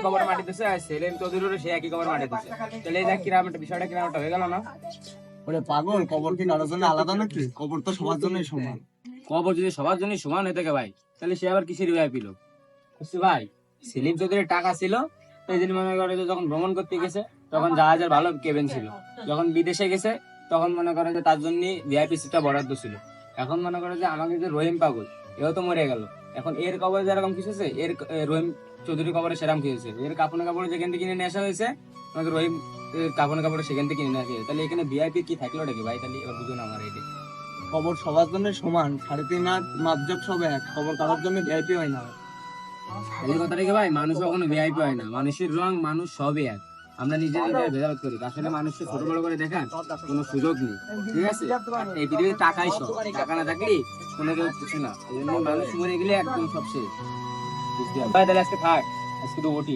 কবর মাটি দিছে আর সেলিম চৌধুরীরও সে একই কবর মাটি দিছে। তাহলে এই যে কিরাম একটা বিষয়টা কিরাম একটা হয়ে গেল না? ওরে পাগল, কবর কি কারোর জন্য আলাদা নাকি? কবর তো সবার জন্যই সমান। কবর যদি সবার জন্য সমান হয়ে থাকে ভাই, তাহলে সে আবার কিসের ভিআইপি লোক? বুঝছি ভাই, সেলিম চৌধুরীর টাকা ছিল, এই জন্য মনে করে যে যখন ভ্রমণ করতে গেছে তখন জাহাজের ভালো কেবিন ছিল, যখন বিদেশে গেছে তখন মনে করে যে তার জন্য ভিআইপি সিটটা বরাদ্দ ছিল। এখন মনে করে যে আমাকে যে রহিম পাগল, এও তো মরে গেল, এখন এর কবরে যেরকম কিছু আছে, রহিম চৌধুরী কবরে সেরকম কিছু আছে। এর কাপড় কাপড় যেখান থেকে কিনে নিয়ে আসা হয়েছে, আমাকে রহিম কাপড় কাপড় সেখান থেকে কিনে নিয়ে আসা হয়েছে। তাহলে এখানে ভিআইপি কি থাকলো নাকি ভাই? তাহলে এবার বুঝুন আমার এটা। কবর সবার জন্য সমান, 3.5 হাত মাপজোক সব এক, কবর কারোর জন্য ভিআইপি হয় না। এই কথাটা কি ভাই, মানুষ কখনো ভিআইপি হয় না, মানুষের রং মানুষ সবই এক। আমরা নিজেদের ভেদাভেদ করি, আসলে মানুষকে ছোট বড় করে দেখার কোনো সুযোগ নেই, ঠিক আছে? এই পৃথিবীতে টাকাই সব, টাকা না থাকলে কোনো কেউ কিছু না। এই জন্য মানুষ মরে গেলে একদম সব শেষ। বুঝতে হবে ভাই, তাহলে আজকে থাক, আজকে তো ওটি।